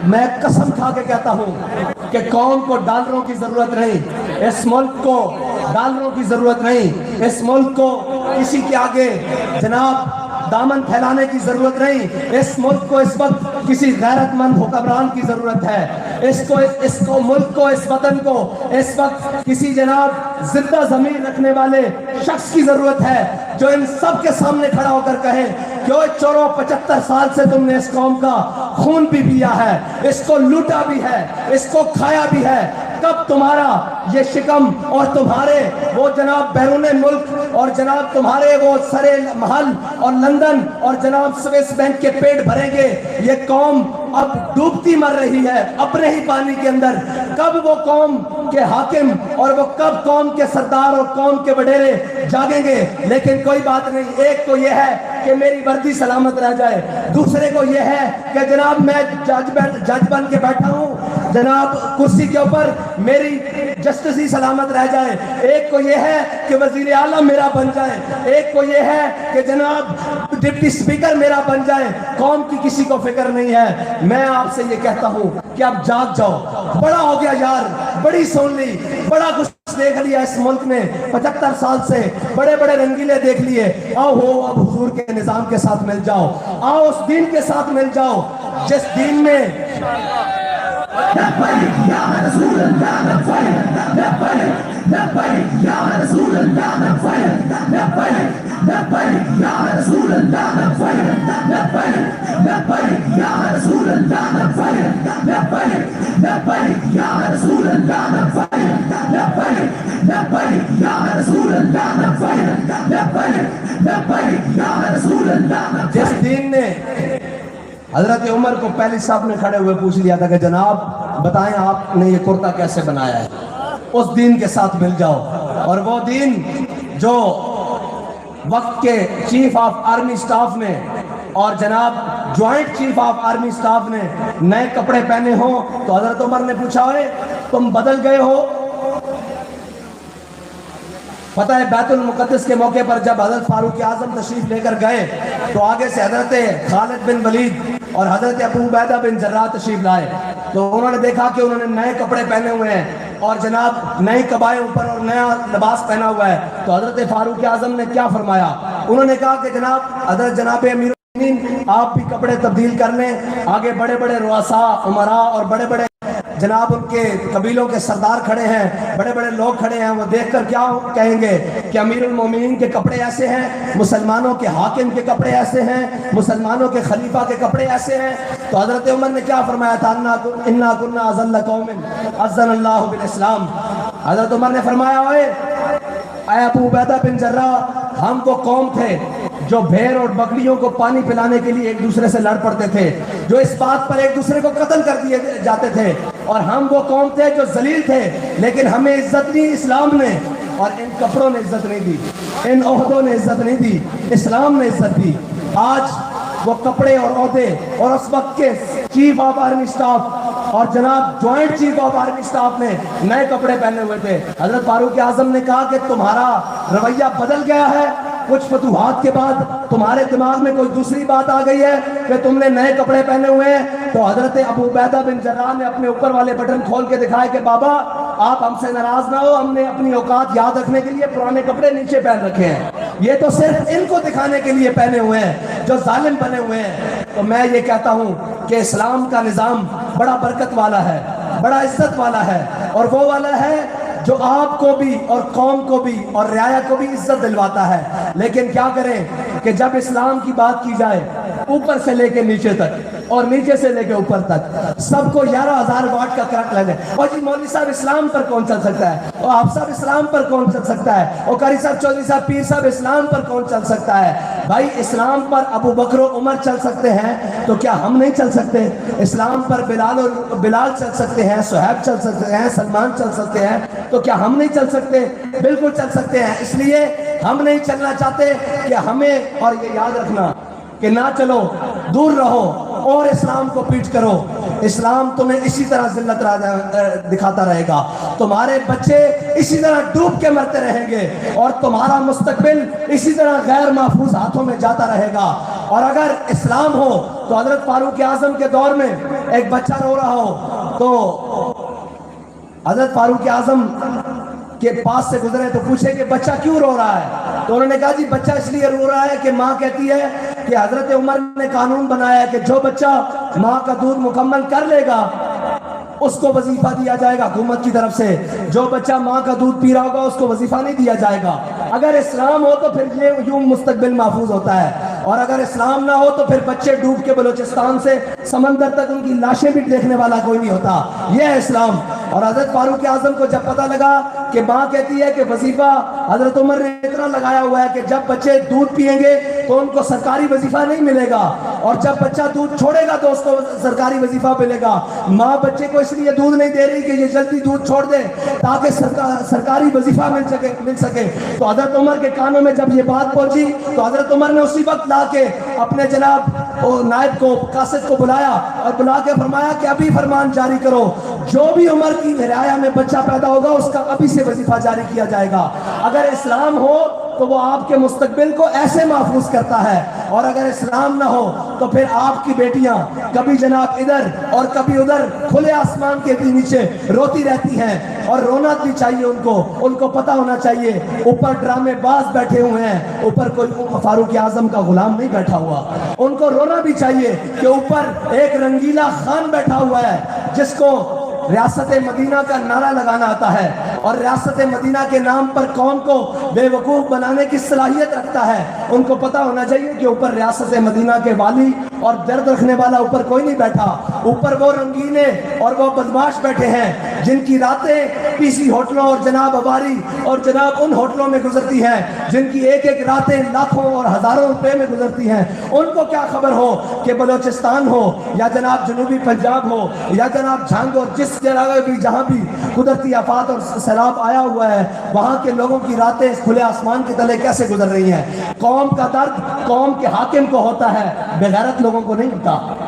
میں قسم کھا کے کہتا ہوں کہ قوم کو ڈالروں کی ضرورت نہیں، اس ملک کو ڈالروں کی ضرورت نہیں، اس ملک کو کسی کے آگے جناب دامن پھیلانے کی ضرورت نہیں، اس ملک کو اس وقت کسی غیرت مند حکمران کی ضرورت ہے، اس کو ملک کو اس وطن کو اس وقت کسی جناب زندہ ضمیر رکھنے والے شخص کی ضرورت ہے جو ان سب کے سامنے کھڑا ہو کر کہے کہ 75 سال سے تم نے اس قوم کا خون بھی پیا ہے، اس کو لوٹا بھی ہے، اس کو کھایا بھی ہے، کب تمہارا یہ شکم اور تمہارے وہ جناب بیرون ملک اور جناب تمہارے وہ سرے محل اور لندن اور جناب سویس بینک کے پیٹ بھریں گے؟ یہ قوم اب ڈوبتی مر رہی ہے اپنے ہی پانی کے اندر، کب وہ قوم کے حاکم اور وہ کب قوم کے سردار اور قوم کے وڈیرے جاگیں گے؟ لیکن کوئی بات نہیں، ایک تو یہ ہے کہ میری وردی سلامت رہ جائے، دوسرے کو یہ ہے کہ جناب میں جج بن کے بیٹھا ہوں جناب کرسی کے اوپر، میری جسٹسی سلامت رہ جائے، ایک کو یہ ہے کہ وزیر اعلیٰ میرا بن جائے، ایک کو یہ ہے کہ جناب ڈپٹی سپیکر میرا بن جائے، قوم کی کسی کو فکر نہیں ہے۔ میں آپ سے یہ کہتا ہوں کہ آپ جاگ جاؤ، بڑا ہو گیا یار، بڑی سن لی، بڑا کچھ دیکھ لیا اس ملک نے 75 سال سے، بڑے بڑے رنگیلے دیکھ لیے، آؤ ہو اب حضور کے نظام کے ساتھ مل جاؤ، آؤ اس دین کے ساتھ مل جاؤ جس دین میں لبيك يا رسول الله لبيك لبيك لبيك يا رسول الله لبيك لبيك لبيك يا رسول الله لبيك لبيك لبيك يا رسول الله لبيك لبيك لبيك يا رسول الله لبيك لبيك لبيك يا رسول الله لبيك لبيك لبيك يا رسول الله۔ جس دین نے حضرت عمر کو پہلی صف میں کھڑے ہوئے پوچھ لیا تھا کہ جناب بتائیں آپ نے یہ کرتا کیسے بنایا ہے، اس دین کے ساتھ مل جاؤ۔ اور وہ دین جو وقت کے چیف آف آرمی سٹاف نے اور جناب joint chief of army staff نے نئے کپڑے پہنے ہوں تو حضرت عمر نے پوچھا ہوئے تم بدل گئے ہو؟ پتہ ہے بیت المقدس کے موقع پر جب حضرت فاروق اعظم تشریف لے کر گئے تو آگے سے حضرت خالد بن ولید اور حضرت ابو عبیدہ بن جراح تشریف لائے، تو انہوں نے دیکھا کہ انہوں نے نئے کپڑے پہنے ہوئے ہیں اور جناب نئی قبائیں اوپر اور نیا لباس پہنا ہوا ہے، تو حضرت فاروق اعظم نے کیا فرمایا؟ انہوں نے کہا کہ جناب جناب امیر المومنین آپ بھی کپڑے تبدیل کر لیں۔ آگے بڑے بڑے رؤساء امراء اور بڑے بڑے جناب ان کے قبیلوں کے سردار کھڑے ہیں، بڑے بڑے لوگ کھڑے ہیں، وہ دیکھ کر کیا کہیں گے کہ امیر المومنین کے کپڑے ایسے ہیں، مسلمانوں کے حاکم کے کپڑے ایسے ہیں، مسلمانوں کے خلیفہ کے کپڑے ایسے ہیں۔ تو حضرت عمر نے کیا فرمایا تھا؟ انا کنا اذل قوم اذن اللہ بالاسلام۔ حضرت عمر نے فرمایا اے ابو عبیدہ بن جراح، ہم وہ قوم تھے جو بھیڑ اور بکریوں کو پانی پلانے کے لیے ایک دوسرے سے لڑ پڑتے تھے، جو اس بات پر ایک دوسرے کو قتل کر دیے جاتے تھے، اور ہم وہ قوم تھے جو ذلیل تھے، لیکن ہمیں عزت دی اسلام نے، اور ان کپڑوں نے عزت نہیں دی، ان عہدوں نے عزت نہیں دی، اسلام نے عزت دی۔ آج وہ کپڑے اور عہدے اور اس وقت کے چیف آف آرمی سٹاف اور جناب joint chief of army staff نے نئے کپڑے پہنے ہوئے تھے۔ حضرت فاروق اعظم نے کہا کہ تمہارا رویہ بدل گیا ہے، کچھ فتوحات کے بعد تمہارے دماغ میں کوئی دوسری بات آ گئی ہے کہ تم نے نئے کپڑے پہنے ہوئے ہیں۔ تو حضرت ابو عبیدہ بن جراح نے اپنے اوپر والے بٹن کھول کے دکھائے کہ بابا آپ ہم سے ناراض نہ ہو، ہم نے اپنی اوقات یاد رکھنے کے لیے پرانے کپڑے نیچے پہن رکھے ہیں، یہ تو صرف ان کو دکھانے کے لیے پہنے ہوئے ہیں جو ظالم بنے ہوئے ہیں۔ تو میں یہ کہتا ہوں کہ اسلام کا نظام بڑا برکت والا ہے، بڑا عزت والا ہے، اور وہ والا ہے جو آپ کو بھی اور قوم کو بھی اور رعایا کو بھی عزت دلواتا ہے۔ لیکن کیا کریں کہ جب اسلام کی بات کی جائے اوپر سے لے کے نیچے تک اور نیچے سے لے کے اوپر تک سب کو 11,000 واٹ کا کرنٹ لگے، اور جی مولوی صاحب اسلام پر کون چل سکتا ہے، اور آپ صاحب اسلام پر کون چل سکتا ہے، اور قاری صاحب چودھری صاحب پیر صاحب اسلام پر کون چل سکتا ہے؟ بھائی اسلام پر ابو بکر و عمر چل سکتے ہیں تو کیا ہم نہیں چل سکتے؟ اسلام پر بلال چل سکتے ہیں، صہیب چل سکتے ہیں، سلمان چل سکتے ہیں، تو کیا ہم نہیں چل سکتے؟ بالکل چل سکتے ہیں۔ اس لیے ہم نہیں چلنا چاہتے کہ ہمیں، اور یہ یاد رکھنا کہ نہ چلو، دور رہو اور اسلام کو پیٹ کرو، اسلام تمہیں اسی طرح ذلت دکھاتا رہے گا، تمہارے بچے اسی طرح ڈوب کے مرتے رہیں گے، اور تمہارا مستقبل اسی طرح غیر محفوظ ہاتھوں میں جاتا رہے گا۔ اور اگر اسلام ہو تو حضرت فاروق اعظم کے دور میں ایک بچہ رو رہا ہو تو حضرت فاروق اعظم کے پاس سے گزرے تو پوچھے کہ بچہ کیوں رو رہا ہے؟ تو انہوں نے کہا جی بچہ اس لیے رو رہا ہے کہ ماں کہتی ہے کہ حضرت عمر نے قانون بنایا ہے کہ جو بچہ ماں کا دودھ مکمل کر لے گا اس کو وظیفہ دیا جائے گا حکومت کی طرف سے، جو بچہ ماں کا دودھ پی رہا ہوگا اس کو وظیفہ نہیں دیا جائے گا۔ اگر اسلام ہو تو پھر یہ یوں مستقبل محفوظ ہوتا ہے، اور اگر اسلام نہ ہو تو پھر بچے ڈوب کے بلوچستان سے سمندر تک ان کی لاشیں بھی دیکھنے والا کوئی نہیں ہوتا۔ یہ ہے اسلام۔ اور حضرت فاروق اعظم کو جب پتہ لگا کہ ماں کہتی ہے کہ وظیفہ حضرت عمر نے اتنا لگایا ہوا ہے کہ جب بچے دودھ پیئیں گے تو ان کو سرکاری وظیفہ نہیں ملے گا، اور جب بچہ دودھ چھوڑے گا تو اس کو سرکاری وظیفہ ملے گا، ماں بچے کو اس لیے دودھ نہیں دے رہی کہ یہ جلدی دودھ چھوڑ دے تاکہ سرکاری وظیفہ مل سکے۔ تو حضرت عمر کے کانوں میں جب یہ بات پہنچی تو حضرت عمر نے اسی وقت لا کے اپنے جناب نائب کو قاصد کو بلایا اور بلا کے فرمایا کہ ابھی فرمان جاری کرو، جو بھی عمر کی رعایا میں بچہ پیدا ہوگا اس کا ابھی سے وظیفہ جاری کیا جائے گا۔ اگر اسلام ہو تو وہ آپ کے مستقبل کو ایسے محفوظ کرتا ہے، اور اگر اسلام نہ ہو تو پھر آپ کی بیٹیاں کبھی جناب ادھر اور کبھی ادھر کھلے آسمان کے نیچے روتی رہتی ہیں، اور رونا بھی چاہیے ان کو پتہ ہونا چاہیے اوپر ڈرامے باز بیٹھے ہوئے ہیں، اوپر کوئی فاروق اعظم کا غلام نہیں بیٹھا ہوا۔ ان کو رونا بھی چاہیے کہ اوپر ایک رنگیلا خان بیٹھا ہوا ہے جس کو ریاست مدینہ کا نعرہ لگانا آتا ہے، اور ریاست مدینہ کے نام پر قوم کو بے وقوف بنانے کی صلاحیت رکھتا ہے۔ ان کو پتہ ہونا چاہیے کہ اوپر ریاست مدینہ کے والی اور درد رکھنے والا اوپر کوئی نہیں بیٹھا، اوپر وہ رنگینے اور وہ بدماش بیٹھے ہیں جن کی راتیں پی سی ہوٹلوں اور جناب اباری اور جناب ان ہوٹلوں میں گزرتی ہیں، جن کی ایک ایک راتیں لاکھوں اور ہزاروں روپے میں گزرتی ہیں۔ ان کو کیا خبر ہو کہ بلوچستان ہو یا جناب جنوبی پنجاب ہو یا جناب جھانگ اور جس جگہ بھی جہاں بھی قدرتی آفات اور سیلاب آیا ہوا ہے وہاں کے لوگوں کی راتیں کھلے آسمان کے تلے کیسے گزر رہی ہیں۔ قوم کا درد قوم کے حاکم کو ہوتا ہے، بے غیرت لوگوں کو نہیں ہوتا۔